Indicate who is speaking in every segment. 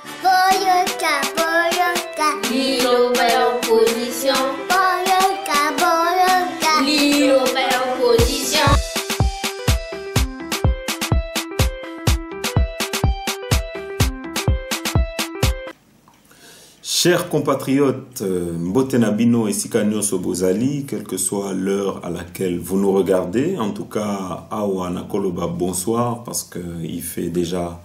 Speaker 1: Boyoka, boyoka.
Speaker 2: Lilo belle opposition.
Speaker 1: Boyoka, boyoka.
Speaker 2: Lilo belle opposition.
Speaker 3: Chers compatriotes, Mbotenabino et Sikanyo Sobozali, quelle que soit l'heure à laquelle vous nous regardez, en tout cas, Awa Nakoloba, bonsoir, parce qu'il fait déjà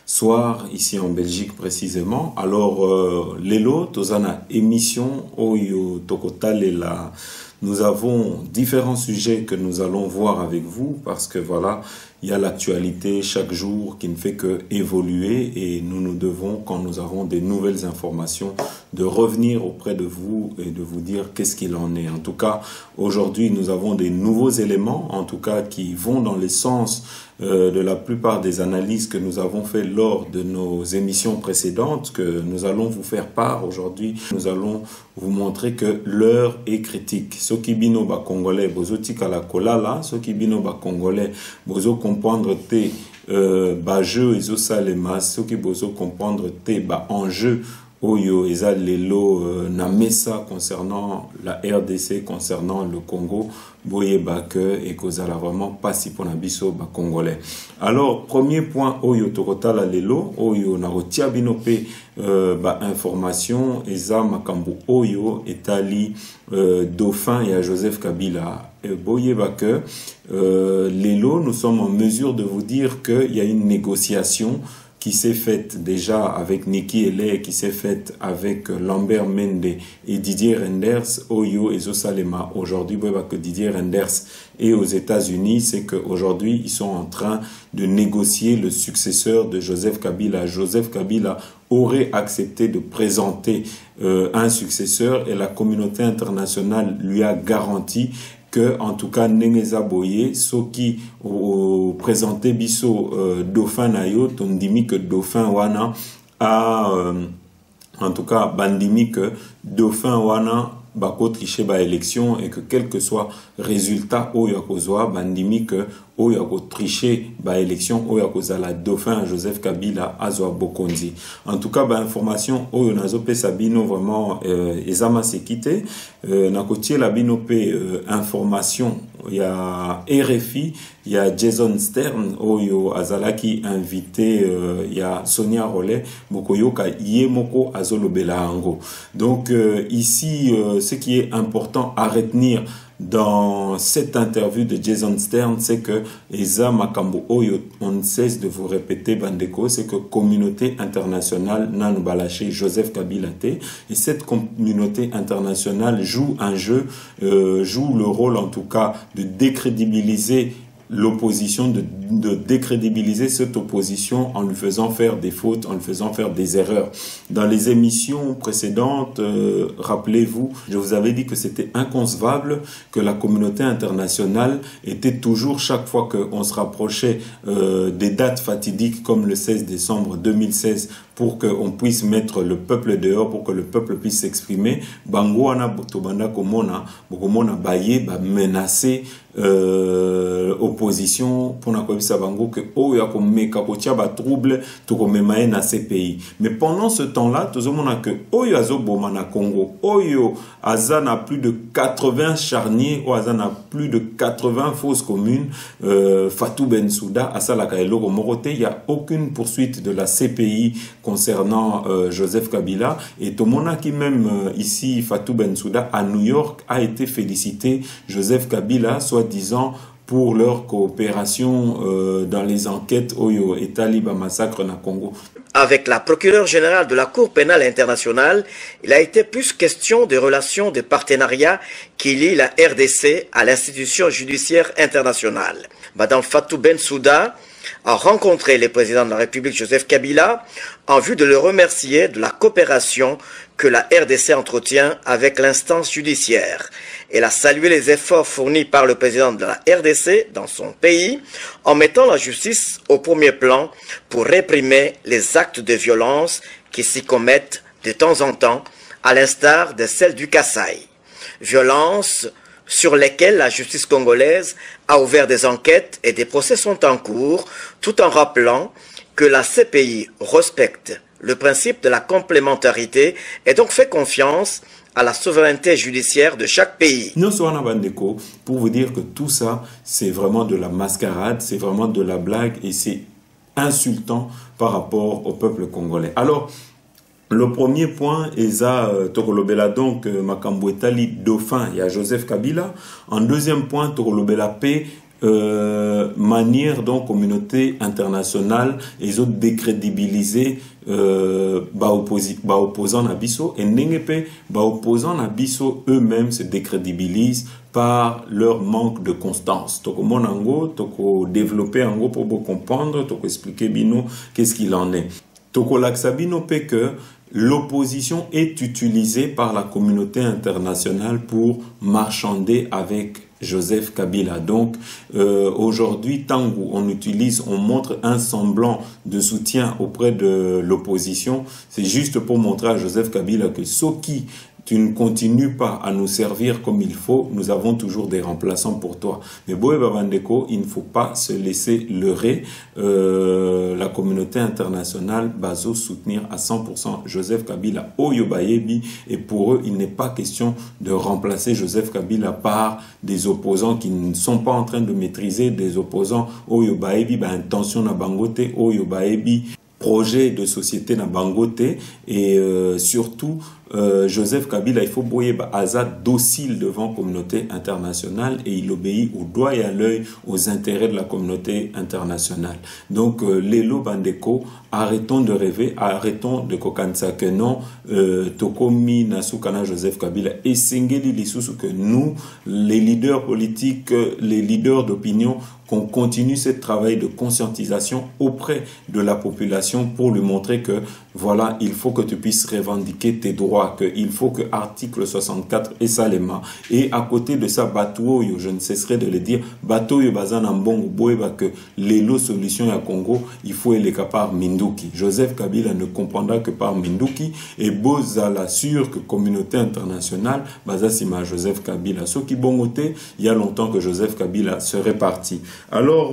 Speaker 3: soir ici en Belgique précisément. Alors, Lelo, Tozana émission, Oyo Tokotalela, nous avons différents sujets que nous allons voir avec vous, parce que voilà, il y a l'actualité chaque jour qui ne fait que évoluer et nous devons, quand nous avons des nouvelles informations, de revenir auprès de vous et de vous dire qu'est-ce qu'il en est. En tout cas, aujourd'hui, nous avons des nouveaux éléments, en tout cas, qui vont dans le sens de la plupart des analyses que nous avons fait lors de nos émissions précédentes, que nous allons vous faire part aujourd'hui. Nous allons vous montrer que l'heure est critique. Ceux qui bino ba congolais, bozo tikala kolala, ceux qui bino ba congolais, bozo comprendre te ba jeu ezo salema, ceux qui bozo comprendre te ba enjeu Oyo eza lelo na mesa concernant la RDC, concernant le Congo, boye bake et kozala vraiment pas si pour biso ba congolais. Alors premier point Oyo tokotala lelo, Oyo na rotia binope ba information eza makambo Oyo etali Dauphin et à Joseph Kabila. Boye bake lelo, nous sommes en mesure de vous dire qu'il y a une négociation qui s'est faite déjà avec Nikki Haley, qui s'est faite avec Lambert Mende et Didier Reynders, Oyo et Zosalema. Aujourd'hui, que Didier Reynders est aux États-Unis, c'est qu'aujourd'hui, ils sont en train de négocier le successeur de Joseph Kabila. Joseph Kabila aurait accepté de présenter un successeur et la communauté internationale lui a garanti que, en tout cas, Neneza Boye, ceux qui ont présenté Bisso Dauphin Nayo, tondimi que Dauphin Wana a, en tout cas, bandimi que Dauphin Wana bako triché ba élection et que quel que soit résultat oyo akozwa bandimi que oyo ako triché ba élection oyo akozala Dauphin Joseph Kabila azwa bokonzi. En tout cas ba information oyo nazo pe sabino vraiment ezama sekité na kotie la bino pe information il y a RFI, il y a Jason Stern oyo azalaki invité, il y a Sonia Rollet mokoyoka yemoko azolobela ango. Donc ici ce qui est important à retenir dans cette interview de Jason Stern, c'est que Eza Makambo Oyo, on ne cesse de vous répéter, Bandeko, c'est que communauté internationale n'a nous balaché Joseph Kabila et cette communauté internationale joue un jeu, joue le rôle en tout cas de décrédibiliser l'opposition, de décrédibiliser cette opposition en lui faisant faire des fautes, en lui faisant faire des erreurs. Dans les émissions précédentes, rappelez-vous, je vous avais dit que c'était inconcevable que la communauté internationale était toujours, chaque fois qu'on se rapprochait des dates fatidiques comme le 16 décembre 2016, pour qu'on puisse mettre le peuple dehors, pour que le peuple puisse s'exprimer, bango wana botobanda komona, bokomona baye ba menacer opposition pour na koyebisa bango que oyo akomeka kotia ba trouble to komemaye na ces pays. Mais pendant ce temps-là, tozomona que oyo azoboma na Congo, oyo azana plus de 80 charniers, ou azana plus de 80 fausses communes, Fatou Bensouda asalaka eloko morote, il y a aucune poursuite de la CPI concernant Joseph Kabila et Tomona qui même ici Fatou Bensouda à New York a été félicité Joseph Kabila soi-disant pour leur coopération dans les enquêtes Oyo et Taliba massacre na Congo.
Speaker 4: Avec la procureure générale de la Cour pénale internationale, il a été plus question des relations de partenariat qui lient la RDC à l'institution judiciaire internationale. Madame Fatou Bensouda a rencontré le président de la République Joseph Kabila en vue de le remercier de la coopération que la RDC entretient avec l'instance judiciaire. Elle a salué les efforts fournis par le président de la RDC dans son pays en mettant la justice au premier plan pour réprimer les actes de violence qui s'y commettent de temps en temps, à l'instar de celles du Kasaï. Violences sur lesquelles la justice congolaise a ouvert des enquêtes et des procès sont en cours, tout en rappelant que la CPI respecte le principe de la complémentarité et donc fait confiance à la souveraineté judiciaire de chaque pays.
Speaker 3: Nous sommes en Bandeko pour vous dire que tout ça, c'est vraiment de la mascarade, c'est vraiment de la blague et c'est insultant par rapport au peuple congolais. Alors, le premier point, Eza Tokolobela donc Makambo Etali Dauphin, il y a Joseph Kabila. En deuxième point, Tokolobela paix, manière donc communauté internationale, ils ont décrédibilisé opposants Nabiso et n'engepe opposants Nabiso eux-mêmes se décrédibilisent par leur manque de constance. Toko monango, toko développer ango pour comprendre, toko expliquer bino qu'est-ce qu'il en est. Toko laksabino pe que l'opposition est utilisée par la communauté internationale pour marchander avec Joseph Kabila. Donc, aujourd'hui, tant qu'on utilise, on montre un semblant de soutien auprès de l'opposition, c'est juste pour montrer à Joseph Kabila que ce qui tu ne continues pas à nous servir comme il faut, nous avons toujours des remplaçants pour toi. Mais Boé Babandeko, il ne faut pas se laisser leurrer. La communauté internationale baso soutenir à 100% Joseph Kabila Oyo Bayebi, et pour eux, il n'est pas question de remplacer Joseph Kabila par des opposants qui ne sont pas en train de maîtriser, des opposants Oyo Bayebi, intention na bangote, Oyo Bayebi, projet de société na bangote, et surtout Joseph Kabila, il faut boyer Azad docile devant la communauté internationale et il obéit au doigt et à l'œil aux intérêts de la communauté internationale. Donc, Lelo Bandeko, arrêtons de rêver, arrêtons de kokansa que non, Tokomi Nasukana Joseph Kabila et Sengeli Lisusu que nous, les leaders politiques, les leaders d'opinion, qu'on continue ce travail de conscientisation auprès de la population pour lui montrer que voilà, il faut que tu puisses revendiquer tes droits, qu'il faut que article 64 et Salema, et à côté de ça, Batouoyo, je ne cesserai de le dire, Batouoyo Bazan Ambongo Boeba, que les lots solutions à Congo, il faut les par Minduki. Joseph Kabila ne comprendra que par Minduki, et Bozala sûr que communauté internationale, Bazasima Joseph Kabila. Ce qui bongoté, il y a longtemps que Joseph Kabila serait parti. Alors,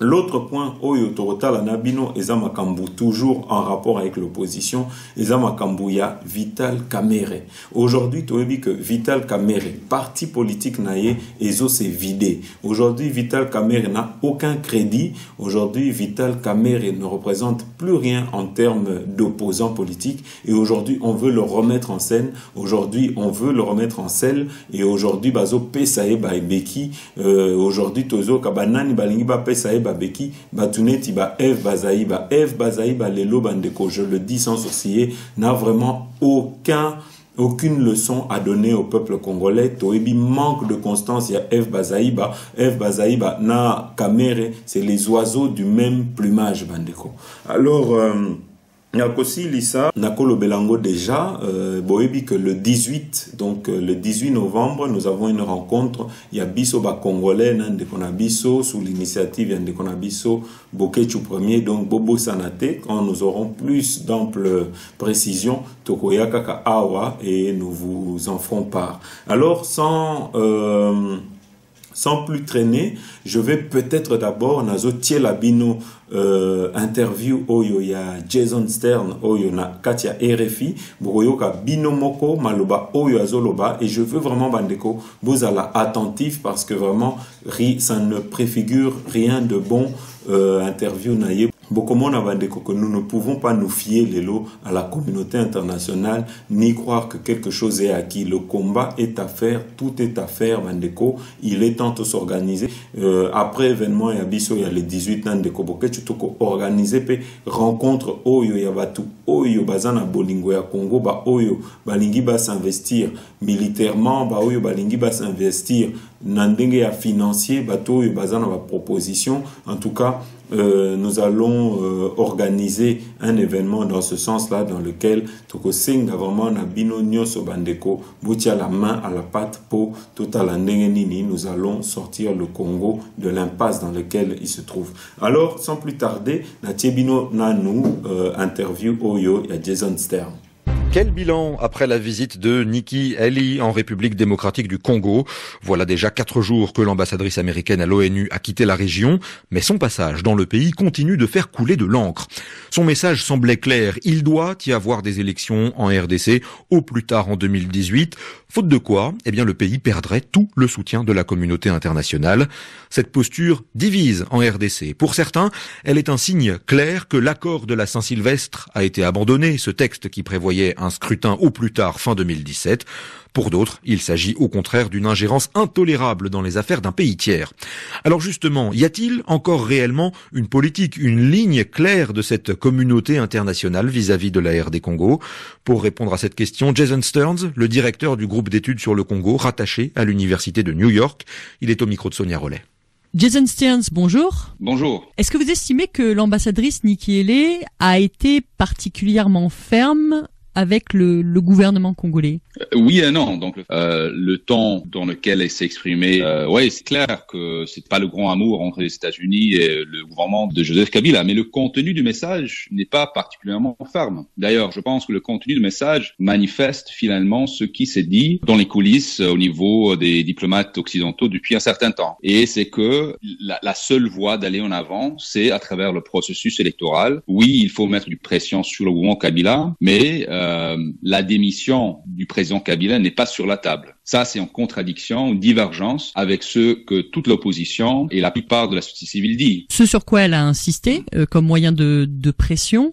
Speaker 3: l'autre point, Oyo Torota la Nabino, Ezamakambu, toujours en rapport avec l'opposition, Ezamakambu ya Vital Kamerhe. Aujourd'hui, tu as vu que Vital Kamerhe, parti politique naïe, Ezo s'est vidé. Aujourd'hui, Vital Kamerhe n'a aucun crédit. Aujourd'hui, Vital Kamerhe ne représente plus rien en termes d'opposants politiques. Et aujourd'hui, on veut le remettre en scène. Aujourd'hui, on veut le remettre en selle. Et aujourd'hui, Bazo Pesae Baebeki. Aujourd'hui, Tozo Kabanani Balingi Ba Pesae Beki, Batuneti ba Eve Bazaïba Lelo Bandeko, je le dis sans sourciller, n'a vraiment aucune leçon à donner au peuple congolais. Toebi manque de constance, il y a Eve Bazaïba na Kamere, c'est les oiseaux du même plumage Bandeko. Alors, Nakosi Lisa, Nakolo Belango déjà, Boebi que le 18, donc le 18 novembre, nous avons une rencontre, il y a Biso ba Congolais, Ndekonabiso, sous l'initiative Ndekonabiso, Bokechu Premier, donc Bobo Sanate, quand nous aurons plus d'ample précision, Tokoyaka Ka Awa, et nous vous en ferons part. Alors, sans plus traîner, je vais peut-être d'abord nazo Tielabino interview oyo ya Jason Stern oyo na Katia RFI boyo ka binomoko maloba oyo azoloba, et je veux vraiment bandeko bozala attentif parce que vraiment ça ne préfigure rien de bon. Interview naïe Bokomona bandeko que nous ne pouvons pas nous fier l'élo à la communauté internationale ni croire que quelque chose est acquis. Le combat est à faire, tout est à faire bandeko. Il est temps de s'organiser. Après événement il y a les 18 ans de Koboke toko organiser pe rencontre oyo ya batu oyo bazana bolingo ya Congo ba oyo balingi ba s'investir militairement ba oyo balingi ba s'investir nandenge ya financier bato oyo bazana ba proposition. En tout cas, nous allons organiser un événement dans ce sens-là, dans lequel Toko Senga vraiment na bino nyoso bandeko boutia la main à la pâte pour tout à la nini. Nous allons sortir le Congo de l'impasse dans lequel il se trouve. Alors, sans plus tarder, na tiebino na nous interview oyo ya Jason Stern.
Speaker 5: Quel bilan après la visite de Nikki Haley en République démocratique du Congo? Voilà déjà 4 jours que l'ambassadrice américaine à l'ONU a quitté la région, mais son passage dans le pays continue de faire couler de l'encre. Son message semblait clair, il doit y avoir des élections en RDC au plus tard en 2018, faute de quoi, le pays perdrait tout le soutien de la communauté internationale. Cette posture divise en RDC. Pour certains, elle est un signe clair que l'accord de la Saint-Sylvestre a été abandonné, ce texte qui prévoyait un scrutin au plus tard fin 2017. Pour d'autres, il s'agit au contraire d'une ingérence intolérable dans les affaires d'un pays tiers. Alors justement, y a-t-il encore réellement une politique, une ligne claire de cette communauté internationale vis-à-vis de la RD Congo? Pour répondre à cette question, Jason Stearns, le directeur du groupe d'études sur le Congo, rattaché à l'université de New York, il est au micro de Sonia Rollet.
Speaker 6: Jason Stearns, bonjour.
Speaker 7: Bonjour.
Speaker 6: Est-ce que vous estimez que l'ambassadrice Nikki Haley a été particulièrement ferme avec le gouvernement congolais?
Speaker 7: Oui et non. Donc le ton dans lequel elle s'est exprimée, c'est clair que c'est pas le grand amour entre les États-Unis et le gouvernement de Joseph Kabila, mais le contenu du message n'est pas particulièrement ferme. D'ailleurs, je pense que le contenu du message manifeste finalement ce qui s'est dit dans les coulisses au niveau des diplomates occidentaux depuis un certain temps. Et c'est que la seule voie d'aller en avant, c'est à travers le processus électoral. Oui, il faut mettre du pression sur le gouvernement Kabila, mais la démission du président Kabila n'est pas sur la table. Ça, c'est en contradiction, en divergence avec ce que toute l'opposition et la plupart de la société civile dit.
Speaker 6: Ce sur quoi elle a insisté comme moyen de pression,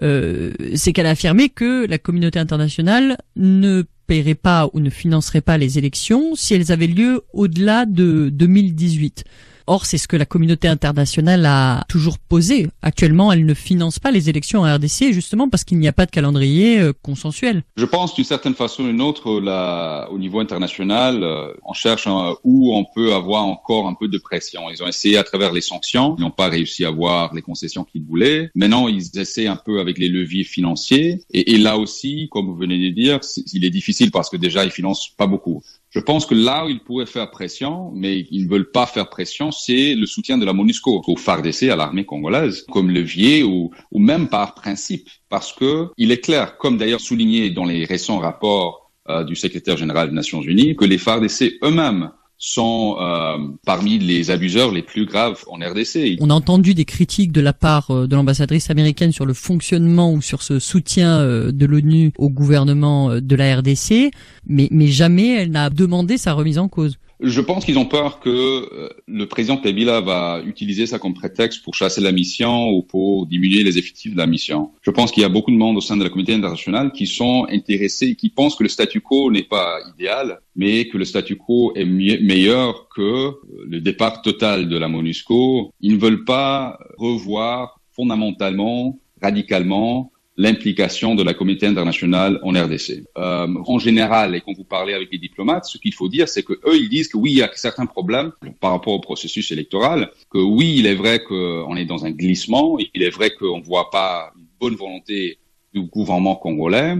Speaker 6: c'est qu'elle a affirmé que la communauté internationale ne paierait pas ou ne financerait pas les élections si elles avaient lieu au-delà de 2018. Or, c'est ce que la communauté internationale a toujours posé. Actuellement, elle ne finance pas les élections en RDC, justement parce qu'il n'y a pas de calendrier consensuel.
Speaker 7: Je pense d'une certaine façon ou d'une autre, au niveau international, on cherche où on peut avoir encore un peu de pression. Ils ont essayé à travers les sanctions, ils n'ont pas réussi à avoir les concessions qu'ils voulaient. Maintenant, ils essaient un peu avec les leviers financiers. Et là aussi, comme vous venez de dire, il est difficile parce que déjà, ils financent pas beaucoup. Je pense que là où ils pourraient faire pression, mais ils ne veulent pas faire pression, c'est le soutien de la MONUSCO au FARDC, à l'armée congolaise, comme levier ou même par principe. Parce que il est clair, comme d'ailleurs souligné dans les récents rapports du secrétaire général des Nations Unies, que les FARDC eux-mêmes sont parmi les abuseurs les plus graves en RDC.
Speaker 6: On a entendu des critiques de la part de l'ambassadrice américaine sur le fonctionnement ou sur ce soutien de l'ONU au gouvernement de la RDC, mais jamais elle n'a demandé sa remise en cause.
Speaker 7: Je pense qu'ils ont peur que le président Kabila va utiliser ça comme prétexte pour chasser la mission ou pour diminuer les effectifs de la mission. Je pense qu'il y a beaucoup de monde au sein de la communauté internationale qui sont intéressés et qui pensent que le statu quo n'est pas idéal, mais que le statu quo est meilleur que le départ total de la MONUSCO. Ils ne veulent pas revoir fondamentalement, radicalement, l'implication de la communauté internationale en RDC. En général, et quand vous parlez avec les diplomates, ce qu'il faut dire, c'est que eux, ils disent que oui, il y a certains problèmes par rapport au processus électoral, que oui, il est vrai qu'on est dans un glissement, il est vrai qu'on ne voit pas une bonne volonté du gouvernement congolais,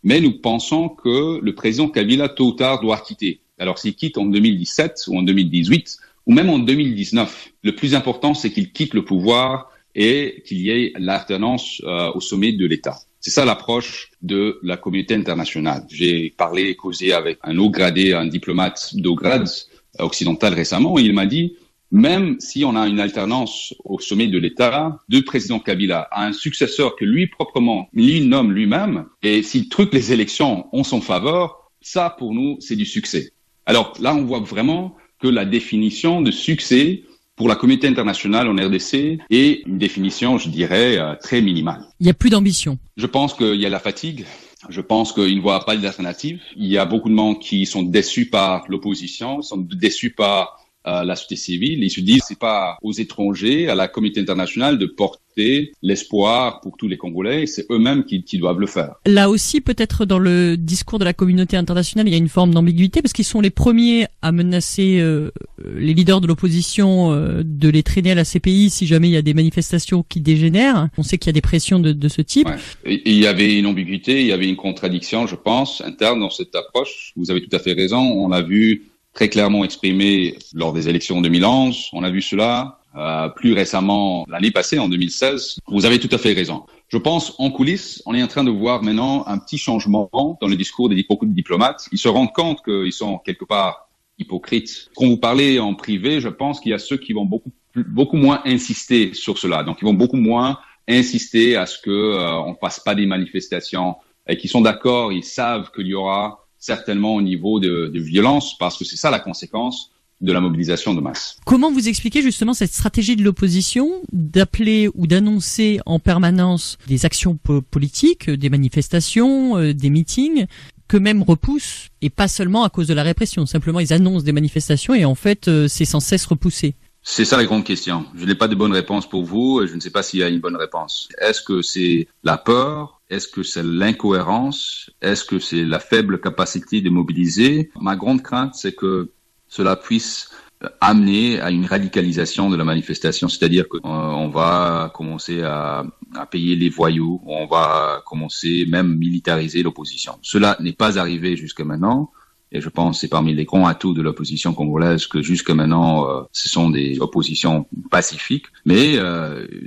Speaker 7: mais nous pensons que le président Kabila, tôt ou tard, doit quitter. Alors, s'il quitte en 2017 ou en 2018, ou même en 2019, le plus important, c'est qu'il quitte le pouvoir et qu'il y ait l'alternance au sommet de l'État. C'est ça l'approche de la communauté internationale. J'ai causé avec un haut gradé, un diplomate de haut grade occidental récemment, et il m'a dit, même si on a une alternance au sommet de l'État, le président Kabila a un successeur que lui nomme lui-même, et s'il truque les élections en son faveur, ça pour nous, c'est du succès. Alors là, on voit vraiment que la définition de succès pour la communauté internationale en RDC est une définition, je dirais, très minimale.
Speaker 6: Il n'y a plus d'ambition.
Speaker 7: Je pense qu'il y a la fatigue. Je pense qu'ils ne voient pas d'alternative. Il y a beaucoup de monde qui sont déçus par l'opposition, sont déçus par la société civile. Ils se disent c'est pas aux étrangers, à la communauté internationale de porter l'espoir pour tous les Congolais. C'est eux-mêmes qui doivent le faire.
Speaker 6: Là aussi, peut-être dans le discours de la communauté internationale, il y a une forme d'ambiguïté parce qu'ils sont les premiers à menacer les leaders de l'opposition de les traîner à la CPI si jamais il y a des manifestations qui dégénèrent. On sait qu'il y a des pressions de ce type.
Speaker 7: Ouais. Et il y avait une ambiguïté, il y avait une contradiction, je pense, interne dans cette approche. Vous avez tout à fait raison. On l'a vu très clairement exprimé lors des élections en 2011. On a vu cela plus récemment l'année passée, en 2016, vous avez tout à fait raison. Je pense, en coulisses, on est en train de voir maintenant un petit changement dans le discours des beaucoup de diplomates. Ils se rendent compte qu'ils sont quelque part hypocrites. Quand vous parlez en privé, je pense qu'il y a ceux qui vont beaucoup moins insister sur cela. Donc, ils vont beaucoup moins insister à ce que on fasse pas des manifestations et qui sont d'accord, ils savent qu'il y aura certainement au niveau de violence, parce que c'est ça la conséquence de la mobilisation de masse.
Speaker 6: Comment vous expliquez justement cette stratégie de l'opposition d'appeler ou d'annoncer en permanence des actions politiques, des manifestations, des meetings, qu'eux-mêmes repoussent, et pas seulement à cause de la répression, simplement ils annoncent des manifestations et en fait c'est sans cesse repoussé?
Speaker 7: C'est ça la grande question. Je n'ai pas de bonne réponse pour vous et je ne sais pas s'il y a une bonne réponse. Est-ce que c'est la peur? Est-ce que c'est l'incohérence? Est-ce que c'est la faible capacité de mobiliser? Ma grande crainte, c'est que cela puisse amener à une radicalisation de la manifestation, c'est-à-dire qu'on va commencer à payer les voyous, on va commencer même militariser l'opposition. Cela n'est pas arrivé jusqu'à maintenant. Et je pense que c'est parmi les grands atouts de l'opposition congolaise que jusqu'à maintenant, ce sont des oppositions pacifiques. Mais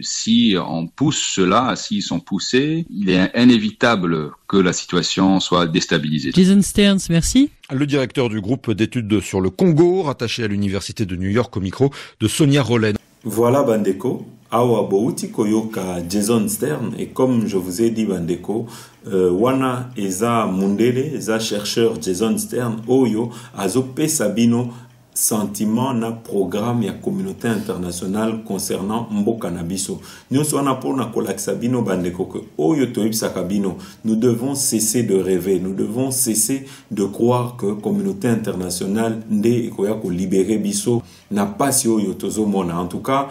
Speaker 7: si on pousse cela, s'ils sont poussés, il est inévitable que la situation soit déstabilisée.
Speaker 6: Jason Stearns, merci.
Speaker 5: Le directeur du groupe d'études sur le Congo, rattaché à l'université de New York, au micro de Sonia Rollen.
Speaker 3: Voilà Bandeko, awa bouti koyoka Jason Stern, et comme je vous ai dit Bandeko, wana eza mundele, eza chercheur Jason Stern, oyo azope sabino sentiment na programme ya communauté internationale concernant mboka na biso. Nyonso wana pona kolakisa bino bandeko ke oyo toyebisaka bino, nous devons cesser de rêver, nous devons cesser de croire que communauté internationale nde ekoya ko libérer biso na pasi oyo tozomona. En tout cas,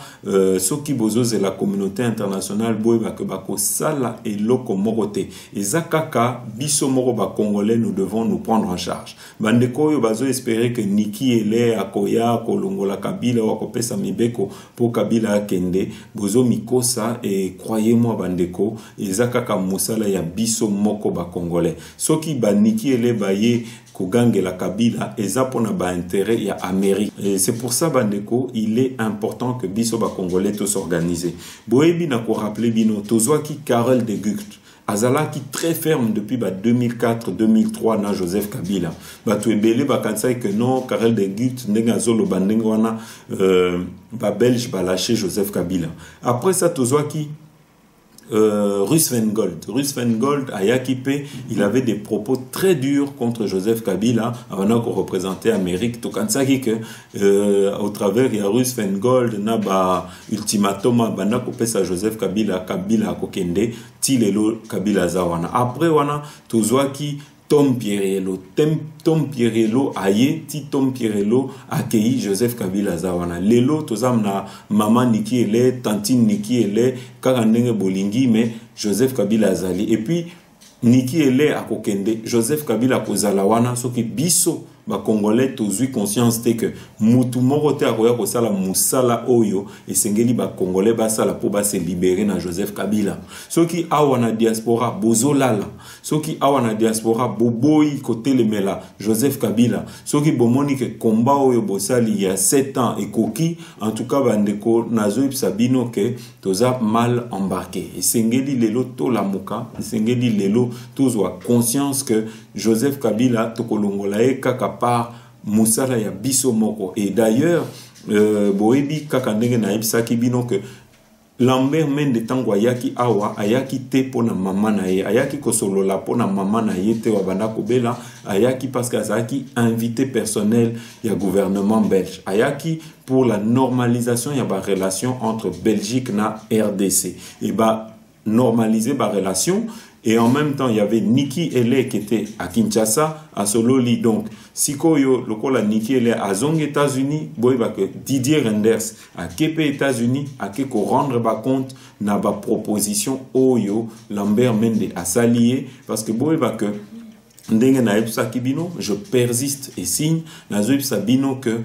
Speaker 3: soki bozoze la communauté internationale boyeba ke bako sala eloko moko te. Eza kaka biso moko ba congolais, nous devons nous prendre en charge. Bandeko oyo bazo espérer que Niki ele akoya kolongola Kabila ou akopesa mibeko pour Kabila akende, bozo mikosa, et croyez-moi bandeko, eza kaka musala ya biso moko ba congolais. Soki ba Niki ele baye kogangela Kabila, eza pona ba intérêt ya Amérique. Et c'est pour ça bandeko, il est important que biso ba congolais tous s'organiser. Boyebi na ko rappeler bino tozwa ki Karel de Gucht azala qui très ferme depuis 2004-2003 na Joseph Kabila. Bato ebele bakansai que non, Karel de Gucht ndenga zolo bandenga wana ba belge ba lâché Joseph Kabila. Après ça tozwa ki Russ Vengold à Yakipe, il avait des propos très durs contre Joseph Kabila avant qu'on représentait l'Amérique. Donc, on sait que au travers de Russ Vengold, na ba ultimatum bana kopesa Joseph Kabila kokende tilelo Kabila zawana. Après wana tozwa ki Tom Pierrello aye ti Tom Pierrello accueilli Joseph Kabila zawana. Lelo tozam na maman Niki ele, tantine Niki ele, kaka ndenge bolingi mais Joseph Kabila azali. Et puis Niki ele akokende, Joseph Kabila kozala wana soki biso ba congolais tozui conscience te que mutu moko te akoya kosala musala oyo esengeli ba congolais basala po ba se libérer na Joseph Kabila. Soki awa na diaspora bozolala, soki awa na diaspora boboyi kotelemela Joseph Kabila, soki bomoni ke combat oyo bosali il y a 7 ans ekoki, en tout cas bandeko nazoyebisa bino ke toza mal embarqué. Esengeli lelo to lamuka, esengeli lelo tozwa conscience que Joseph Kabila tokolongola e kaka par musala ya biso moko. Et d'ailleurs boebi kaka ndenge na ebisaki bino que Lambert Mende tango ayaki awa ayaki te pona mama na ye, ayaki kosolola pona mama na ye te wabanda kobela, ayaki parce que azaki invité personnel ya gouvernement belge, ayaki pour la normalisation ya ba relation entre Belgique na RDC, et ba normaliser ba relation. Et en même temps, il y avait Niki Ele qui était à Kinshasa, à Sololi. Donc, Sikoyo, le kola Niki Ele à Zong États-Unis, boyba que Didier Renders à Kepe États-Unis, à Keko rendre ba compte na ba proposition Oyo Lambert Mende à s'allier, parce que boyba que ndenge na epsa kibino, je persiste et signe na epsa bino que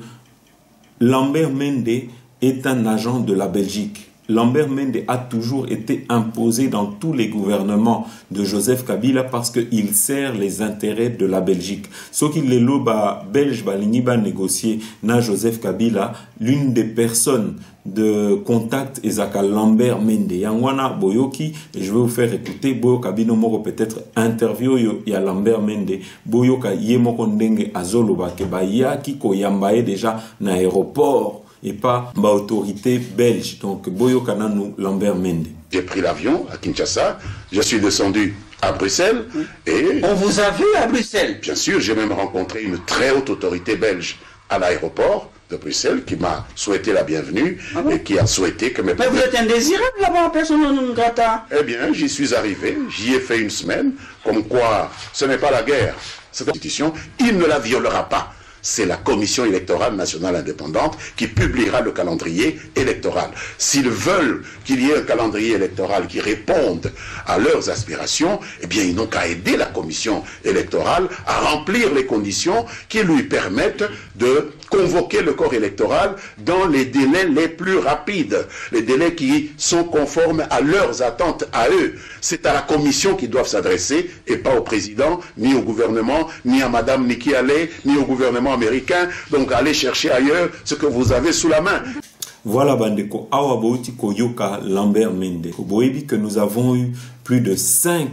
Speaker 3: Lambert Mende est un agent de la Belgique. Lambert Mende a toujours été imposé dans tous les gouvernements de Joseph Kabila parce qu'il sert les intérêts de la Belgique. Ce qui les loba belge balingi ba négocier na Joseph Kabila, l'une des personnes de contact ezaka Lambert Mende. Yangwana boyoki, et je vais vous faire écouter boyo kabino moko peut-être interview yo ya Lambert Mende. Boyoka yemoko ndenge azoloba ke ba yaki ko yambaye déjà na aéroport et pas ma autorité belge. Donc, Boyo Kananou, Lambert Mende.
Speaker 8: J'ai pris l'avion à Kinshasa, je suis descendu à Bruxelles et...
Speaker 9: On vous a vu à Bruxelles?
Speaker 8: Bien sûr, j'ai même rencontré une très haute autorité belge à l'aéroport de Bruxelles qui m'a souhaité la bienvenue et qui a souhaité que mes...
Speaker 9: Mais vous êtes indésirable là-bas, personne non grata.
Speaker 8: Eh bien, j'y suis arrivé, j'y ai fait une semaine, comme quoi ce n'est pas la guerre. Cette constitution, il ne la violera pas. C'est la Commission électorale nationale indépendante qui publiera le calendrier électoral. S'ils veulent qu'il y ait un calendrier électoral qui réponde à leurs aspirations, eh bien, ils n'ont qu'à aider la Commission électorale à remplir les conditions qui lui permettent de convoquer le corps électoral dans les délais les plus rapides, les délais qui sont conformes à leurs attentes à eux. C'est à la Commission qu'ils doivent s'adresser et pas au président, ni au gouvernement, ni à Madame Nikki Haley, ni au gouvernement américain. Donc allez chercher ailleurs ce que vous avez sous la main.
Speaker 3: Voilà bandeko awa bouti koyoka Lambert Mende. Boyebi que nous avons eu plus de 5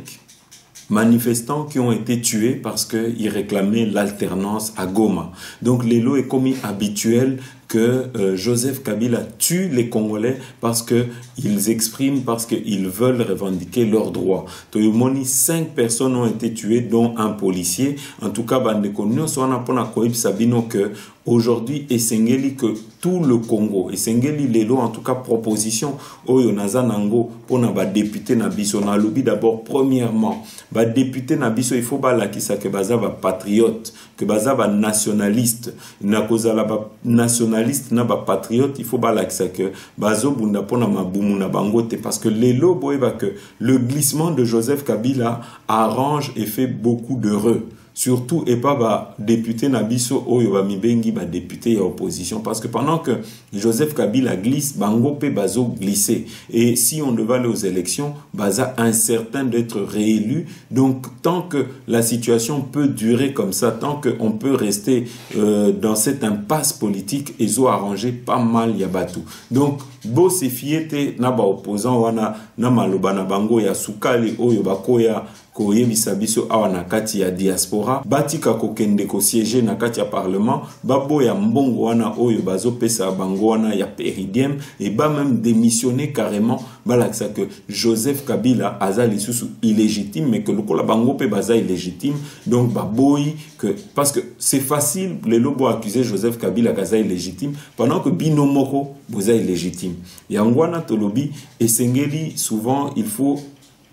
Speaker 3: manifestants qui ont été tués parce qu'ils réclamaient l'alternance à Goma. Donc l'élo est commis habituel que Joseph Kabila tue les Congolais parce qu'ils expriment, parce qu'ils veulent revendiquer leurs droits. Toyomoni, 5 personnes ont été tuées, dont un policier. En tout cas, bandeko nyonso wana pona koyeb sabino que aujourd'hui, esengeli que tout le Congo, esengeli lelo en tout cas proposition oyo nazanango pona ba député na biso na lobi d'abord premièrement, ba député na biso il faut ba lakisa que baza ba patriote, que baza ba nationaliste, na kozala ba nationaliste na ba patriote, il faut ba lakisa que bazo bunda pona mabumu na bangote parce que lelo boyeba que le glissement de Joseph Kabila arrange et fait beaucoup d'heureux. Surtout et pas ba député nabiso oyo ba mibengi ba député à opposition parce que pendant que Joseph Kabila glisse bango pe bazo glisser et si on devait aller aux élections baza incertain d'être réélu. Donc tant que la situation peut durer comme ça, tant que on peut rester dans cette impasse politique, ils ont arrangé pas mal yabatu. Donc bo se fiete na ba opposant wana na maloba na bango ya sukali oyo bakoya koyebisa biso awa na kati ya diaspora batika kokende ko siéger na kati ya parlement babo ya mbongo wana oyo bazopesa bango wana ya péridiem et ba même démissionner carrément balakisa que Joseph Kabila aza lisusu illégitime mais que lokola bango pe baza illégitime donc baboyi que parce que c'est facile les lobo accuser Joseph Kabila kaza illégitime pendant que binomoko boza illégitime yangwana tolobi esengeli souvent il faut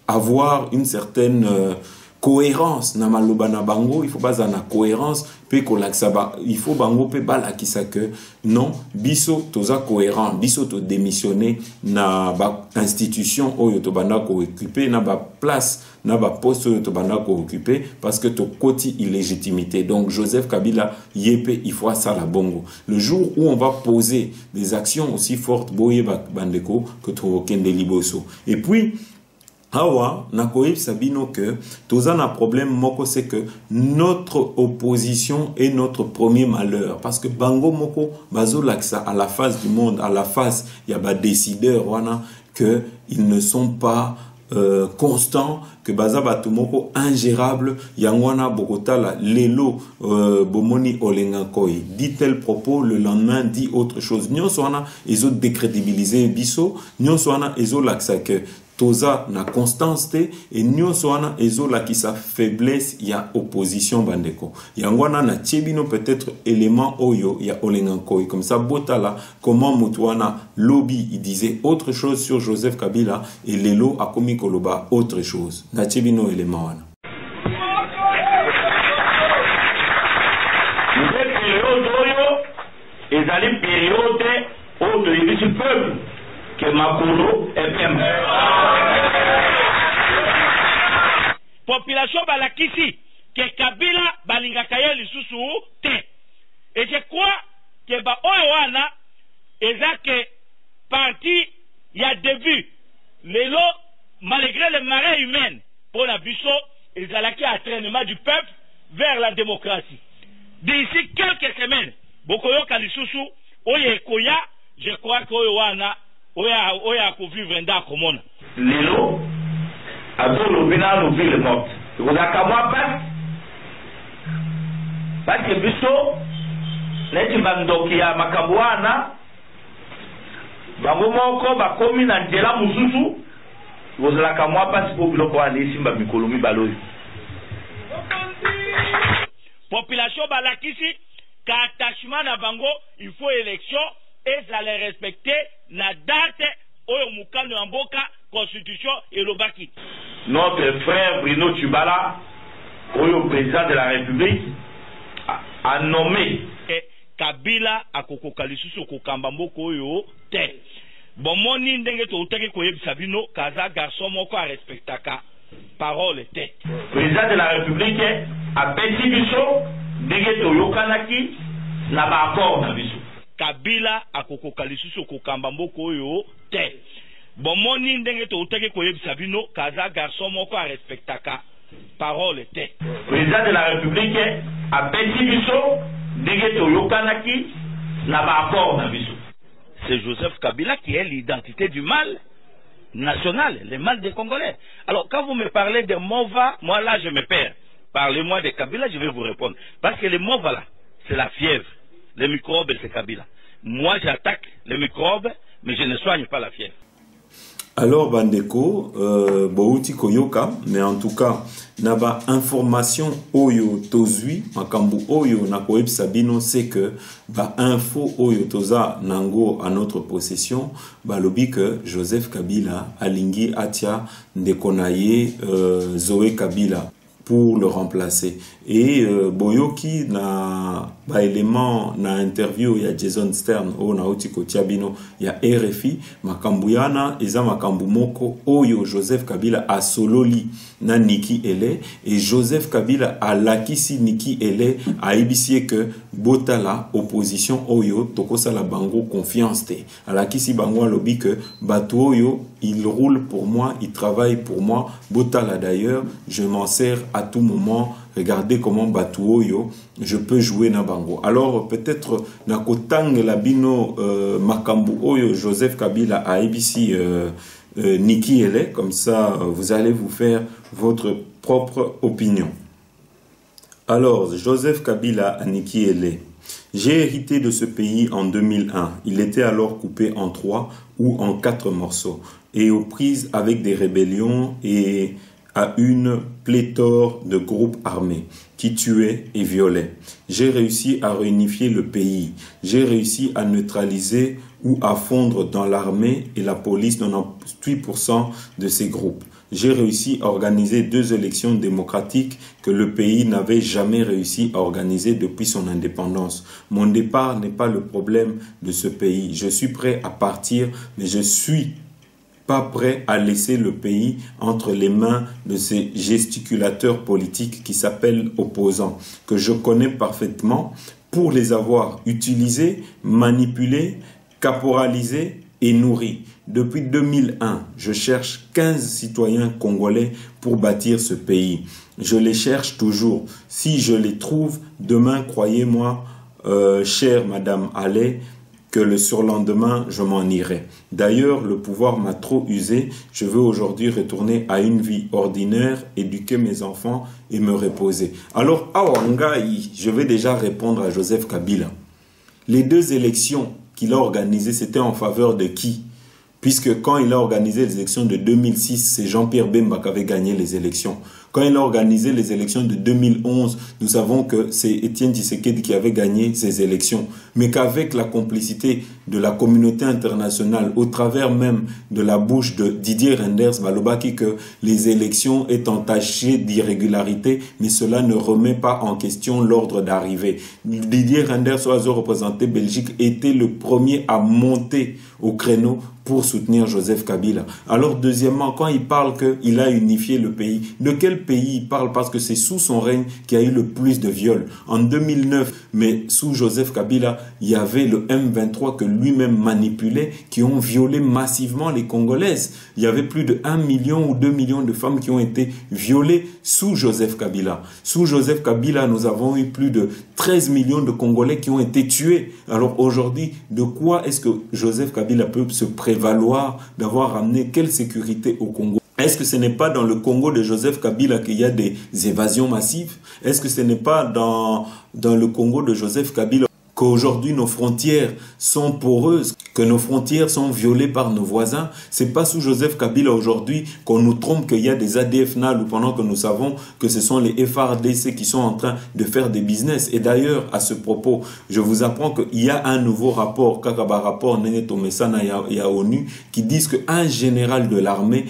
Speaker 3: avoir une certaine cohérence na maloba na bango, il faut pas na cohérence pe kolaksa il faut bango pe balakisa que non biso toza cohérent biso to démissionner na ba institution oyo to banda ko occuper na ba place na ba poste oyo to banda ko occuper parce que to koti illégitimité. Donc Joseph Kabila yepé il faut ça la bongo. Le jour où on va poser des actions aussi fortes boye bandeko que to kende liboso. Et puis awa nakoyeb sabino que toza na problème moko c'est que notre opposition est notre premier malheur parce que bango moko bazo laksa à la face du monde, à la face ya ba décideurs wana que ils ne sont pas constant que baza batu moko ingérable yangwana bokotala lelo bomoni olenga koi dit tel propos le lendemain dit autre chose nyonso wana ezo décrédibiliser biso nyonso wana ezo laksa que toza na constance te et nyonso wana ezo lakisa faiblesse ya opposition bandeko yangwana na tchebino peut-être élément oyo ya olenga koi comme ça botala comment mutuana lobby il disait autre chose sur Joseph Kabila et lelo akomi koloba autre chose na tchebino élément wana
Speaker 10: ezali période oyo yebisi peuple que makolo epembe population balakisi que Kabila balingaka ye lisusu te et je crois que ba oyo wana eza que parti il y a début. Lélo, malgré les marées humaines, pour la Bisso, ils allaient à entraînement du peuple vers la démocratie. D'ici quelques semaines, Bokoyo Kalisusu, Oye Koya, je crois qu'Oyoana, Oya Kovivre Nda Komona. Lélo, Ado Lobina Lobi le mort. Vous avez qu'à moi pas. Parce que Bisso, Neti Bandokia Makabuana, Bango Moko, Bakomi Nandela Mususu, vous avez qu'à moi pas si vous voulez aller Simba Mikolomi Baloy. Population Balakisi, qu'attachement à Bango, il faut élection et ça les respecter la date Oyo Mukano Amboka, Constitution et Lobaki. Notre frère Bruno Tubala, Oyo président de la République, a nommé Kabila à Koko Kalisusu Kokambamboko Oyo Te. Bon, mon indenge to uteke koye Sabino, Kaza garçon moko a respectaka. Parole Te. Président de la République a Petit Bisso, ndenge to yokanaki, na ba accord na biso. Kabila a Koko Kalisusu Kokambamboko Oyo Te. Bon, mon indenge to uteke koye Sabino, Kaza garçon moko a respectaka. Parole Te. Président de la République a Petit Bisso, ndenge to yokanaki, na ba accord na biso. C'est Joseph Kabila qui est l'identité du mal national, le mal des Congolais. Alors, quand vous me parlez de Mova, moi là, je me perds. Parlez-moi de Kabila, je vais vous répondre. Parce que les Mova là, c'est la fièvre. Les microbes, c'est Kabila. Moi, j'attaque les microbes, mais je ne soigne pas la fièvre.
Speaker 3: Alors, Bandeko, Bouti Koyoka, mais en tout cas, naba information Oyo Tozui, Makambu Oyo Nakoeb Sabino, c'est que, ba info Oyo Toza Nango à notre possession, ba lobi que Joseph Kabila, Alingi Atia, Ndekonaye, Zoé Kabila, pour le remplacer. Et Boyoki na ba élément na interview il y a Jason Stern o na otiko tiabino il y a RFI makambuyana eza makambu moko oyo Joseph Kabila a sololi na Niki Ele et Joseph Kabila a lakisi Niki Ele a ibisie que botala opposition oyo tokosa la bango confiance te a lakisi bango lobi que batu oyo il roule pour moi, il travaille pour moi. Botala d'ailleurs, je m'en sers à tout moment. Regardez comment Batuoyo, je peux jouer na bango. Alors peut-être na kotang labino makambu oyo Joseph Kabila a ABC Niki Ele, comme ça vous allez vous faire votre propre opinion. Alors Joseph Kabila à Niki Ele. J'ai hérité de ce pays en 2001. Il était alors coupé en 3 ou en 4 morceaux et aux prises avec des rébellions et à une pléthore de groupes armés qui tuaient et violaient. J'ai réussi à réunifier le pays. J'ai réussi à neutraliser ou à fondre dans l'armée et la police 98% de ces groupes. J'ai réussi à organiser 2 élections démocratiques que le pays n'avait jamais réussi à organiser depuis son indépendance. Mon départ n'est pas le problème de ce pays. Je suis prêt à partir, mais je suis pas prêt à laisser le pays entre les mains de ces gesticulateurs politiques qui s'appellent opposants, que je connais parfaitement pour les avoir utilisés, manipulés, caporalisés et nourris. Depuis 2001, je cherche 15 citoyens congolais pour bâtir ce pays. Je les cherche toujours. Si je les trouve, demain, croyez-moi, chère Madame Allais, que le surlendemain, je m'en irai. D'ailleurs, le pouvoir m'a trop usé. Je veux aujourd'hui retourner à une vie ordinaire, éduquer mes enfants et me reposer. Alors, Awangaï, je vais déjà répondre à Joseph Kabila. Les 2 élections qu'il a organisées, c'était en faveur de qui? Puisque quand il a organisé les élections de 2006, c'est Jean-Pierre Bemba qui avait gagné les élections. Quand il a organisé les élections de 2011, nous savons que c'est Étienne Tshisekedi qui avait gagné ces élections. Mais qu'avec la complicité de la communauté internationale, au travers même de la bouche de Didier Reynders Balobaki, que les élections est entachées d'irrégularité, mais cela ne remet pas en question l'ordre d'arrivée. Didier Reynders, oiseau représenté Belgique, était le premier à monter au créneau pour soutenir Joseph Kabila. Alors deuxièmement, quand il parle qu'il a unifié le pays, de quel quel pays il parle, parce que c'est sous son règne qu'il y a eu le plus de viols. En 2009, mais sous Joseph Kabila, il y avait le M23 que lui-même manipulait, qui ont violé massivement les Congolaises. Il y avait plus de 1 million ou 2 millions de femmes qui ont été violées sous Joseph Kabila. Sous Joseph Kabila, nous avons eu plus de 13 millions de Congolais qui ont été tués. Alors aujourd'hui, de quoi est-ce que Joseph Kabila peut se prévaloir d'avoir ramené quelle sécurité au Congo? Est-ce que ce n'est pas dans le Congo de Joseph Kabila qu'il y a des évasions massives? Est-ce que ce n'est pas dans le Congo de Joseph Kabila qu'aujourd'hui nos frontières sont poreuses, que nos frontières sont violées par nos voisins? C'est pas sous Joseph Kabila aujourd'hui qu'on nous trompe qu'il y a des ADF NALU pendant que nous savons que ce sont les FARDC qui sont en train de faire des business. Et d'ailleurs, à ce propos, je vous apprends qu'il y a un nouveau rapport, Kakaba rapport Nene Tomesana et à ONU, qui disent qu'un général de l'armée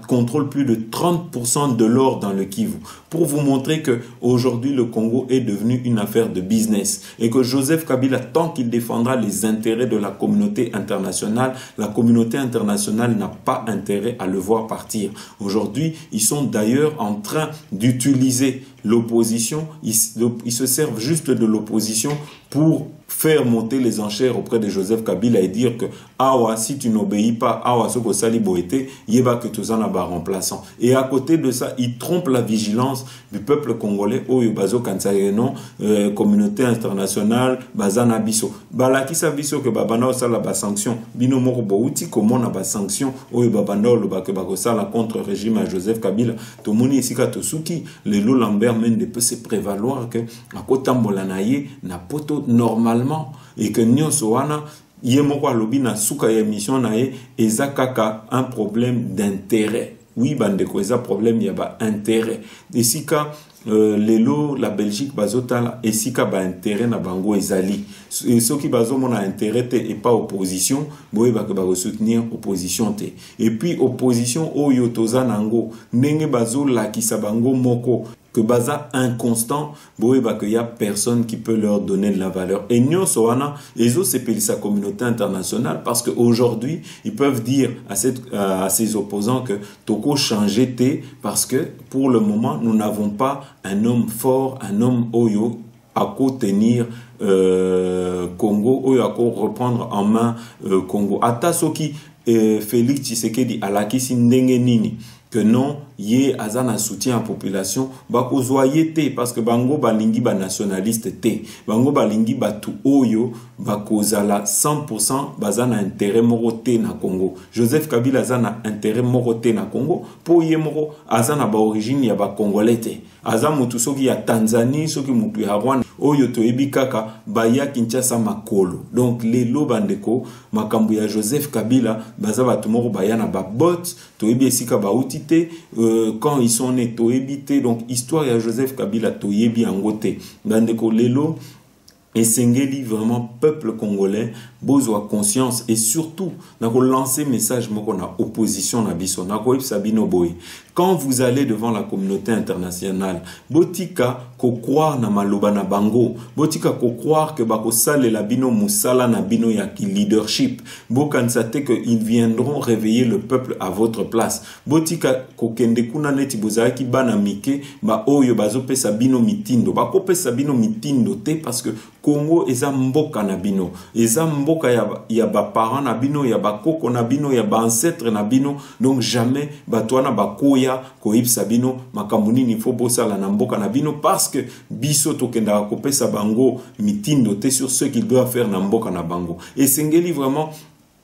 Speaker 3: contrôle plus de 30% de l'or dans le Kivu. Pour vous montrer que aujourd'hui le Congo est devenu une affaire de business et que Joseph Kabila, tant qu'il défendra les intérêts de la communauté internationale, la communauté internationale n'a pas intérêt à le voir partir. Aujourd'hui, ils sont d'ailleurs en train d'utiliser l'opposition, ils se servent juste de l'opposition pour faire monter les enchères auprès de Joseph Kabila et dire que awa, si tu n'obéis pas, awa soko sali boete, yeba que tu en as remplaçant. Et à côté de ça, ils trompent la vigilance du peuple congolais, oyo bazo kansayeno, communauté internationale, bazana biso. Balaki sa biso que babana osala ba sanction, bino moko bouti comment na ba sanction, oyo babana lo ba que bakosala contre régime à Joseph Kabila. Tomoni esika tosuki, le lo Lambert Mende peut se prévaloir que à kotambola na ye na poto normalement et que nyonso wana yemoko alobi na suka ya émission na ye ezakaka un problème d'intérêt. Oui, bandeko, eza problème ya ba intérêt. Esika lelo la Belgique bazotala esika ba intérêt na bango ezali. Et ceux qui bazo mona intérêt et pas opposition, boye ba soutenir opposition te. Et puis opposition oyo toza nango ndenge bazo la kisa bango moko que baza inconstant, boye ba que y a personne qui peut leur donner de la valeur. Et nyo soana ezo sepeli sa communauté internationale parce que aujourd'hui ils peuvent dire à ces opposants que toko changer te parce que pour le moment nous n'avons pas un homme fort, un homme oyo à tenir Congo, oyo à reprendre en main Congo. Ata soki Félix Tshisekedi alakisi ndenge nini que non yé azana soutien à population bako zoyete parce que bango balingi ba nationaliste te bango balingi batu oyo bako zala 100% bazana intérêt moko te na Congo. Joseph Kabila azana intérêt moko te na Congo po yé moko azana ba origine ya ba congolais te aza mutu soki ya Tanzanie soki mutu ya Rwanda oyo toyebi kaka baya Kinshasa makolo. Donc lelo bandeko makambo ya Joseph Kabila baza batu moko baya na ba bot toyebi esika ba uti quand ils sont nés toyebite. Donc histoire ya Joseph Kabila toyebi angote bandeko lelo esengeli vraiment peuple congolais bozwa conscience et surtout nako lancer message moko na opposition na biso nako sabino boy. Quand vous allez devant la communauté internationale, botika ko croire na maloba na bango, botika ko croire que bako sale la bino musala na bino ya ki leadership, bokansate que ils viendront réveiller le peuple à votre place. Botika ko kende kuna neti bozaki bana mike ba oyo bazopesa bino mitindo, bako pesa bino mitindo te parce que Congo eza mboka na bino, eza mboka ya ba parents na bino, ya ba koko na bino, ya ba ancêtre na bino. Donc jamais batwana bakoya koyib sabino makamuni ni faut bosala na mboka na bino parce que biso tokenda kopesa bango mitindo te sur ce qu'ils doivent faire na mboka na bango. Et sengeli vraiment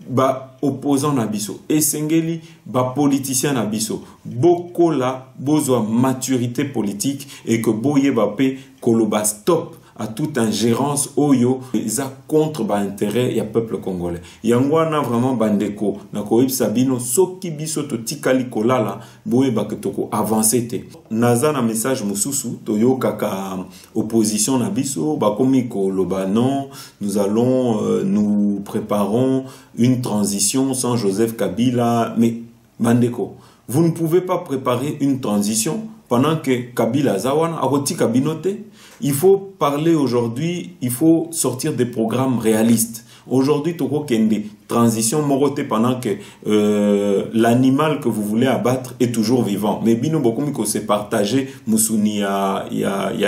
Speaker 3: ba opposant na biso et sengeli ba politicien na biso boko la bozwa maturité politique et que boye ba pe koloba stop à toute ingérence oyo eza contre ba intérêt ya peuple congolais. Yangwana vraiment bandeko na koyib sabino soki biso to tikali kolala boye ba ketoko avancer te. Naza na message mususu toyo kaka opposition na biso ba komiko loba non, nous allons nous préparons une transition sans Joseph Kabila. Mais bandeko, vous ne pouvez pas préparer une transition pendant que Kabila zawana aroti kabinote. Il faut parler aujourd'hui, il faut sortir des programmes réalistes. Aujourd'hui, toko kende transition morote pendant que l'animal que vous voulez abattre est toujours vivant. Mais bino bokomi ko se partager musuni ya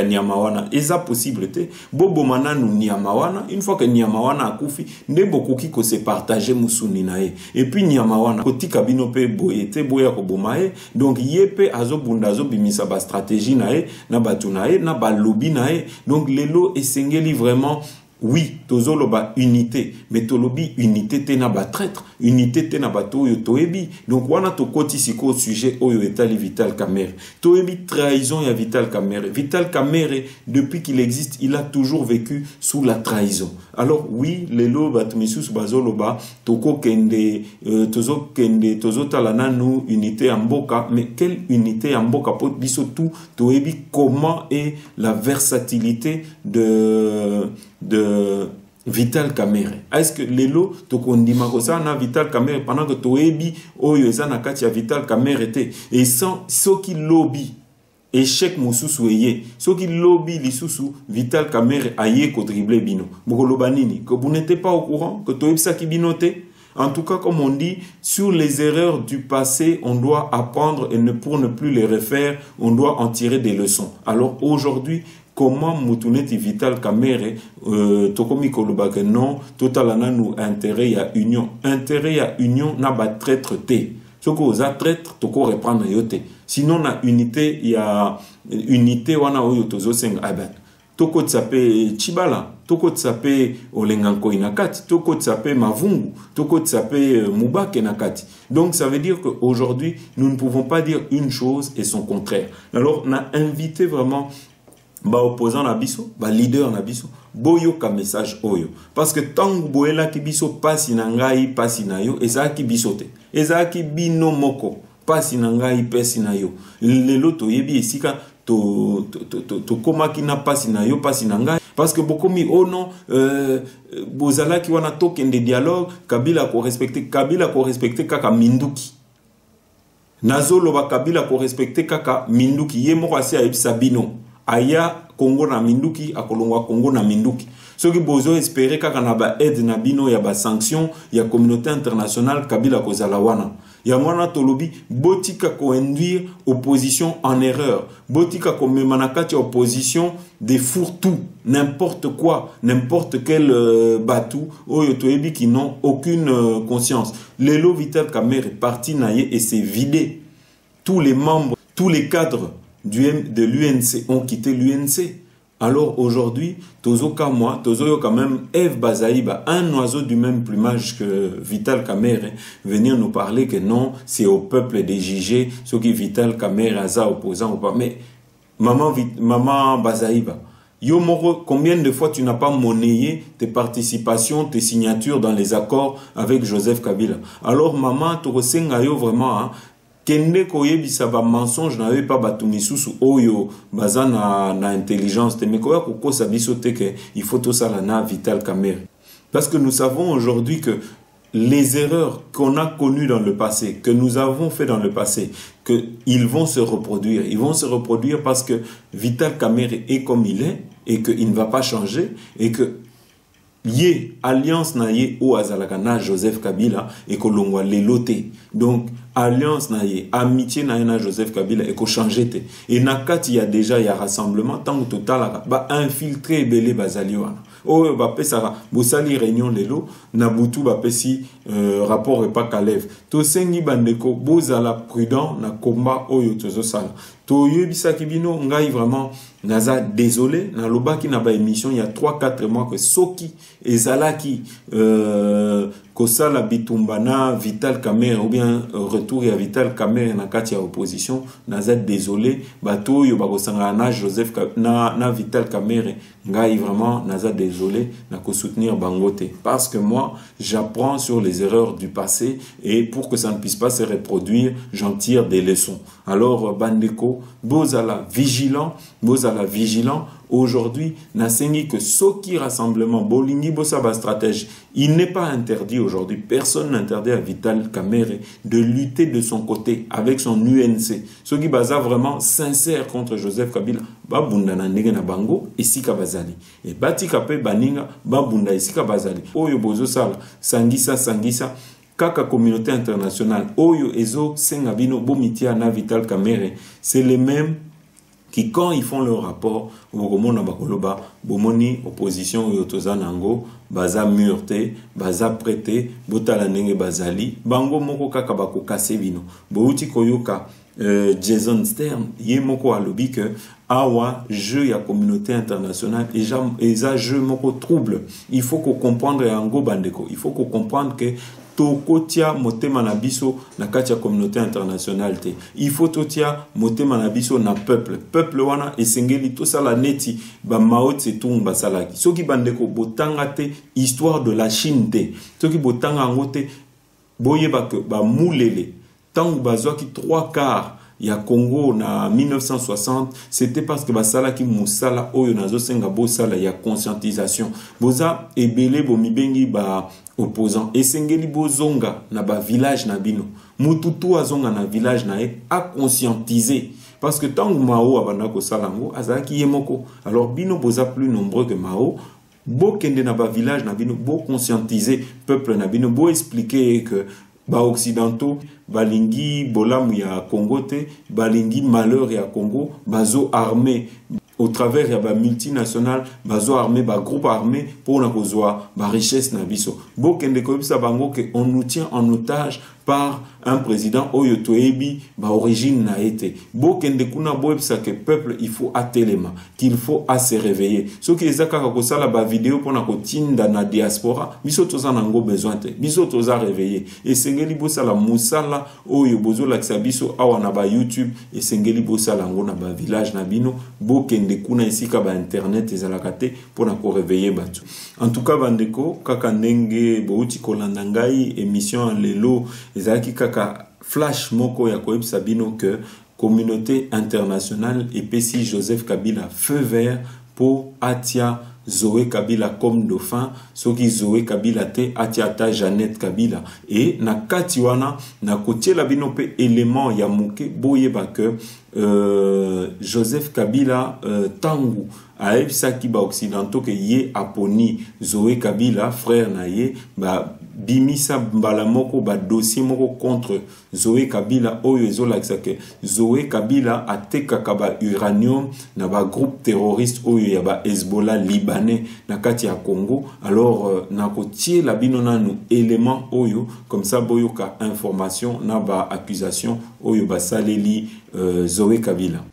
Speaker 3: nyamawana. Eza possible te. Bobo mananu nyamawana. Une fois que nyamawana akufi, ne bokoki ko se partager musuni nae. Et puis nyamawana kotika bino pe boyete boya ko bomae. Donc yepe azo bunda azo bimisa ba stratégie nae na batu nae na ba lobby nae. Donc lelo esengeli vraiment. Oui, tozolo ba unité, mais tolobi unité te na ba traître, unité te na ba toyo toebi. Donc wana to koti siko sujet oyo etali Vital Kamerhe. Toebi trahison ya Vital Kamerhe. Vital Kamerhe, depuis qu'il existe, il a toujours vécu sous la trahison. Alors oui, lelo batumisus bazolo ba toko kende tozo talana nu unité en mboka, mais quelle unité en mboka pot biso tout toebi comment est la versatilité de Vital Kamerhe. Est-ce que lelo to kondima ko ça na Vital Kamerhe pendant que toebi oyo eza na kati ya Vital Kamerhe te et sans soki lobby échec mususu eye soki lobby lisusu Vital Kamerhe aye ko dribbler bino bokoloba nini que vous n'êtes pas au courant que toebisa ki bino te. En tout cas, comme on dit, sur les erreurs du passé, on doit apprendre et pour ne plus les refaire, on doit en tirer des leçons. Alors aujourd'hui, comment mutuneti Vital Kamerhe tokomi koloba que non totalana nous intérêt à union na ba traître te soko oza traître toko reprendre yote sinon na unité ya unité wana oyo tozo senga ben toko tsape Chibala toko tsape Olenganko inakati toko tsape Mavungu toko tsape Mubake nakati. Donc ça veut dire qu'aujourd'hui nous ne pouvons pas dire une chose et son contraire. Alors on a invité vraiment ba opposant na biso, ba leader na biso, boyo ka message oyo. Parce que tangu boela ki biso pasi na ngai pasi na yo, eza ki biso te. Eza ki bino moko, pasi na ngai pasi na yo. Lelo to yebi esika to koma ki na pasi na yo pasi na ngai. Parce que bokomi oh non bozala ki wana token de dialogue, Kabila ko respecter kaka minduki. Nazolo ba Kabila ko respecter kaka minduki ye moko asi ayebisa bino. Aya Congo na minduki akolongwa Congo na minduki soki bozo espérer kaka na ba aide na bino ya ba sanction ya communauté internationale Kabila kozala wana ya mwana tolobi botika ko induire opposition en erreur botika ko memana kati opposition des fourre-tout n'importe quoi n'importe quel batou oyo toyebi qui n'ont aucune conscience. Lelo Vital Kamerhe parti naye et s'est vidé. Tous les membres, tous les cadres de l'UNC ont quitté l'UNC. Alors aujourd'hui, Tozo quand même, Eve Bazaïba, un oiseau du même plumage que Vital Kamerhe, venir nous parler que non, c'est au peuple des JG, ceux qui Vital Kamerhe, Aza opposant ou pas. Mais, maman Bazaïba, yo moro, combien de fois tu n'as pas monnayé tes participations, tes signatures dans les accords avec Joseph Kabila? Alors, maman, Torosenga yo vraiment, hein, kende koyebisa ba mensonge na pas batumisusu oyo baza na intelligence te mekoya kokosa biso te que il faut tout ça na Vital Kamerhe. Parce que nous savons aujourd'hui que les erreurs qu'on a connues dans le passé, que nous avons fait dans le passé, que ils vont se reproduire. Ils vont se reproduire parce que Vital Kamerhe est comme il est et qu'il ne va pas changer et que Yé, alliance na yé o azalaka na Joseph Kabila et kolongwa lelote. Donc, alliance na yé, amitié na yé na Joseph Kabila et ko changer te. Et nakati il y a déjà y a rassemblement, tant que total ba infiltrer belé bazaliwana. Oh, ba pesara, bosali réunion lelo, nabutu ba pesi rapport et pas Kalev. To sengi bandeko, bozala prudent na combat oyo tozo sala. To yebisa kibino ngai vraiment naza désolé na lobaki na ba émission il y a 3-4 mois que soki ezalaki kosala bitumbana Vital Kamerhe ou bien retour à Vital Kamerhe na kati ya opposition naza désolé bato yo bakosanga na Joseph na Vital Kamerhe ngai vraiment naza désolé na ko soutenir bangote parce que moi j'apprends sur les erreurs du passé et pour que ça ne puisse pas se reproduire j'en tire des leçons. Alors bandeko bozala vigilant Aujourd'hui, nasengi que Soki Rassemblement, Bolingi Bossaba Stratège, il n'est pas interdit aujourd'hui, personne n'interdit à Vital Kamerhe de lutter de son côté avec son UNC. Soki Baza vraiment sincère contre Joseph Kabila, Babunda na ndenge na bango, esika bazali. Et Bati Kape Baninga, Babunda esika bazali. Oyo Bozo Sala, Sangisa, Kaka communauté internationale, Oyo Ezo Sengabino, Bomitia na Vital Kamerhe, c'est les mêmes qui, quand ils font leur rapport, bomoni opposition yotoza nango, baza murte, baza prêté, botala nenge bazali, bango moko kaka bako kase bino. Bouti koyoka Jason Stern, ye moko alobi que awa jeu ya communauté internationale et ça jeu moko trouble. Il faut qu'on comprendre yango bandeko, il faut qu'on comprendre que tokotia motema na biso na kati ya communauté internationale te. Il faut totia motema na biso na peuple wana esengeli to sala neti ba Mao Tse-tung basalaki. Soki bandeko botanga te histoire de la Chine te. Soki botanga ngote boyeba que ba mulele tangu bazwaki 3/4 ya Congo na 1960, c'était parce que basala ki musala oyo nazo senga bo sala ya conscientisation. Boza ebele bo mibengi ba opposant esengeli bozonga na ba village na bino. Mututu azonga na village na e a conscientiser parce que tangu Mao abanda ko salango azaki yemoko. Alors bino boza plus nombreux que Mao. Bo kende na ba village na bino bo conscientiser peuple na bino bo expliquer que ba occidentaux balingi bolamu ya Congo te, balingi malheur ya Congo, bazo armé au travers ya ba multinational, bazo armé ba groupe armé pour na kozwa ba richesse na biso. Bo kende ko bisa bango que on nous tient en otage par un président oyo toebi ba origine na été. Bo kende kuna bo bisa que peuple il faut atelema, qu'il faut à se réveiller. Ce qui ezaka ko sala ba vidéo pour na ko tinda na diaspora, biso toza nango besoin te. Biso toza réveiller. Et sengeli bo sala musala oyo bozo laksa biso awa na ba YouTube et sengeli bo sala ngo na ba village na bino, bo kende kuna esika ba internet ezalaka te pour na ko réveiller batu. En tout cas bandeko kaka ndenge bouti kolanda ngai émission lelo ezalaki kaka flash moko ya koyebisa bino que communauté internationale epesi Joseph Kabila feu vert pour atia Zoé Kabila comme dauphin, soki Zoé Kabila te atia ta Jeannette Kabila. Et na kati wana na kotiela bino pe élément ya muke boyeba que Joseph Kabila tangu aebisaki ba occidentaux que ye aponi Zoé Kabila frère na ye ba bimisa mbala moko ba dossier moko contre Zoé Kabila oyo ezolakisa que Zoé Kabila atekaka ba uranium na ba groupe terroriste oyo ya ba Hezbollah libanais na kati ya Congo. Alors na kotie la bino nanu élément oyo comme ça boyoka information na ba accusation oyo ba saleli Zoé Kabila.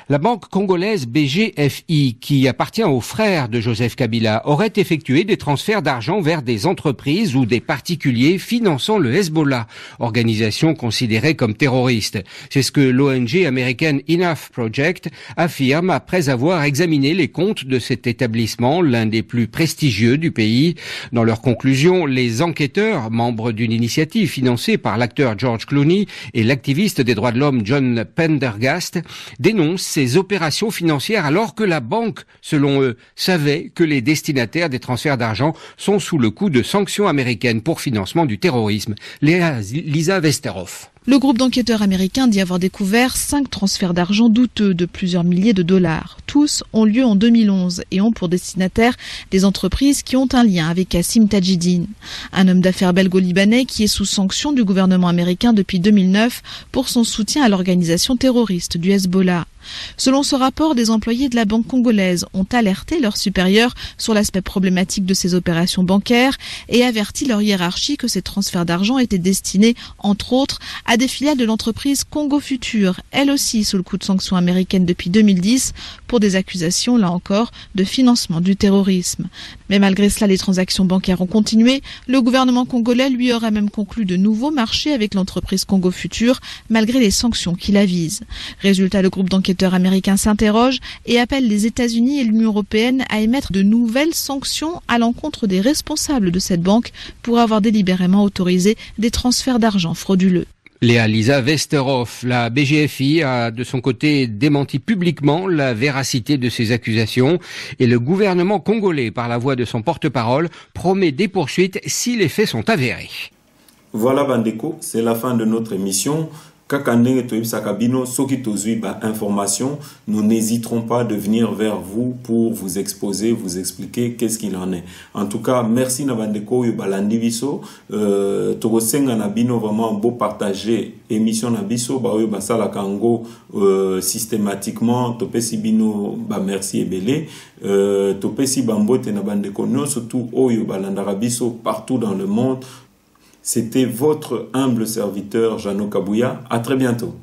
Speaker 11: La banque congolaise BGFI, qui appartient aux frères de Joseph Kabila, aurait effectué des transferts d'argent vers des entreprises ou des particuliers finançant le Hezbollah, organisation considérée comme terroriste. C'est ce que l'ONG américaine Enough Project affirme après avoir examiné les comptes de cet établissement, l'un des plus prestigieux du pays. Dans leur conclusion, les enquêteurs, membres d'une initiative financée par l'acteur George Clooney et l'activiste des droits de l'homme John Pendergast, dénoncent ces opérations financières alors que la banque, selon eux, savait que les destinataires des transferts d'argent sont sous le coup de sanctions américaines pour financement du terrorisme. Lisa Vesterhoff.
Speaker 12: Le groupe d'enquêteurs américains dit avoir découvert 5 transferts d'argent douteux de plusieurs milliers de dollars. Tous ont lieu en 2011 et ont pour destinataire des entreprises qui ont un lien avec Kassim Tadjidine, un homme d'affaires belgo-libanais qui est sous sanction du gouvernement américain depuis 2009 pour son soutien à l'organisation terroriste du Hezbollah. Selon ce rapport, des employés de la banque congolaise ont alerté leurs supérieurs sur l'aspect problématique de ces opérations bancaires et averti leur hiérarchie que ces transferts d'argent étaient destinés, entre autres, à des filiales de l'entreprise Congo Future, elle aussi sous le coup de sanctions américaines depuis 2010, pour des accusations, là encore, de financement du terrorisme. Mais malgré cela, les transactions bancaires ont continué. Le gouvernement congolais lui aurait même conclu de nouveaux marchés avec l'entreprise Congo Future, malgré les sanctions qui la visent. Résultat, le groupe d'enquêteurs américains s'interroge et appelle les États-Unis et l'Union européenne à émettre de nouvelles sanctions à l'encontre des responsables de cette banque pour avoir délibérément autorisé des transferts d'argent frauduleux.
Speaker 11: Léa Lisa Westerhoff, la BGFI a de son côté démenti publiquement la véracité de ces accusations et le gouvernement congolais, par la voix de son porte-parole, promet des poursuites si les faits sont avérés.
Speaker 3: Voilà Bandeko, c'est la fin de notre émission. Kakandenge toibisaka bino soki tozui ba information, nous n'hésiterons pas de venir vers vous pour vous exposer, vous expliquer qu'est-ce qu'il en est. En tout cas, merci na bandeko yo balandi biso, tokosenga na bino vraiment beau partager émission na biso ba yo basala kango systématiquement topesi bino ba merci ebele, topesi bambote na bandeko non surtout oyo balandaka biso partout dans le monde. C'était votre humble serviteur Jeannot Kabouya. À très bientôt.